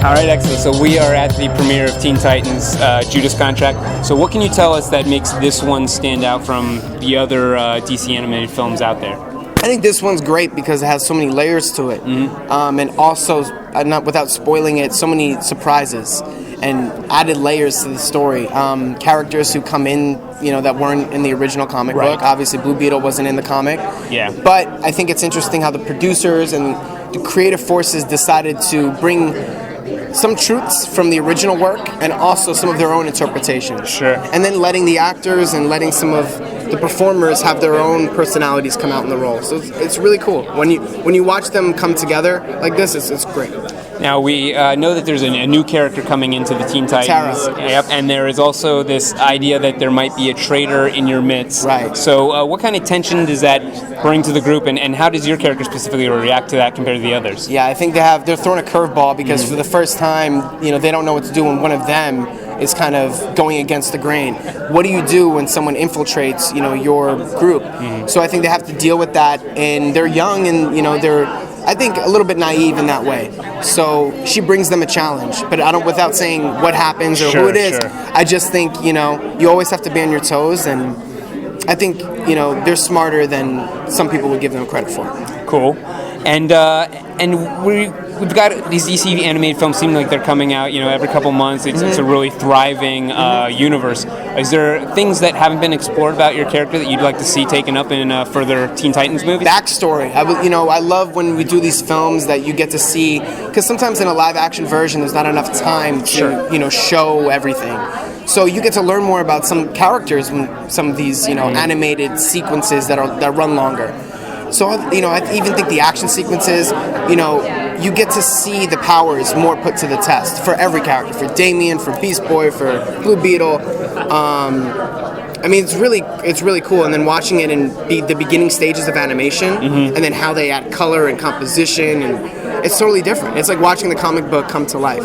All right, excellent. So we are at the premiere of Teen Titans, Judas Contract. So what can you tell us that makes this one stand out from the other DC animated films out there? I think this one's great because it has so many layers to it, and also, not without spoiling it, so many surprises and added layers to the story. Characters who come in, that weren't in the original comic book. Obviously, Blue Beetle wasn't in the comic. Yeah. But I think it's interesting how the producers and the creative forces decided to bring some truths from the original work and also some of their own interpretations. Sure. And then letting the actors and letting some of the performers have their own personalities come out in the role. So it's really cool. When you watch them come together like this, it's great. Now, we know that there's a new character coming into the Teen Titans. Tara. Yep, and there is also this idea that there might be a traitor in your midst. Right. So what kind of tension does that bring to the group, and how does your character specifically react to that compared to the others? Yeah, I think they're throwing a curveball because for the first time, they don't know what to do when one of them is kind of going against the grain. What do you do when someone infiltrates, your group? So I think they have to deal with that, and they're young, and they're, I think, a little bit naive in that way. So she brings them a challenge, but without saying what happens or who it is. Sure. I just think, you always have to be on your toes, and I think, they're smarter than some people would give them credit for. Cool. And we've got these DC animated films seem like they're coming out, every couple months. It's a really thriving universe. Is there things that haven't been explored about your character that you'd like to see taken up in further Teen Titans movies? Backstory. I love when we do these films that you get to see, because sometimes in a live action version there's not enough time to show everything. So you get to learn more about some characters in some of these animated sequences that run longer. So, I even think the action sequences, you get to see the powers more put to the test for every character, for Damian, for Beast Boy, for Blue Beetle. It's really cool. And then watching it in the beginning stages of animation, and then how they add color and composition, and it's totally different. It's like watching the comic book come to life,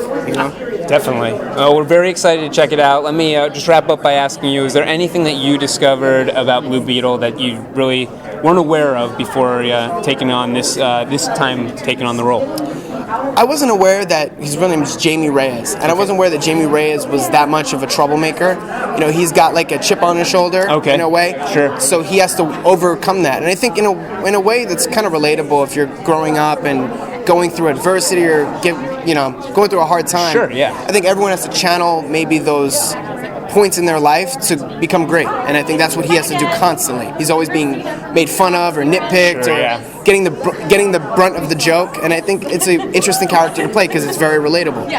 Definitely. We're very excited to check it out. Let me just wrap up by asking you, is there anything that you discovered about Blue Beetle that you really weren't aware of before taking on this time taking on the role? I wasn't aware that his real name is Jamie Reyes, and I wasn't aware that Jamie Reyes was that much of a troublemaker. He's got like a chip on his shoulder in a way. Sure. So he has to overcome that, and I think in a way that's kind of relatable if you're growing up and going through adversity or going through a hard time. Sure, yeah. I think everyone has to channel maybe those points in their life to become great, and I think that's what he has to do constantly. He's always being made fun of or nitpicked getting the brunt of the joke, and I think it's an interesting character to play because it's very relatable.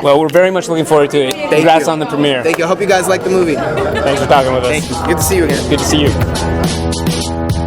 Well, we're very much looking forward to it. Congrats on the premiere. Thank you. I hope you guys like the movie. Thanks for talking with us. Thank you. Good to see you again. Good to see you.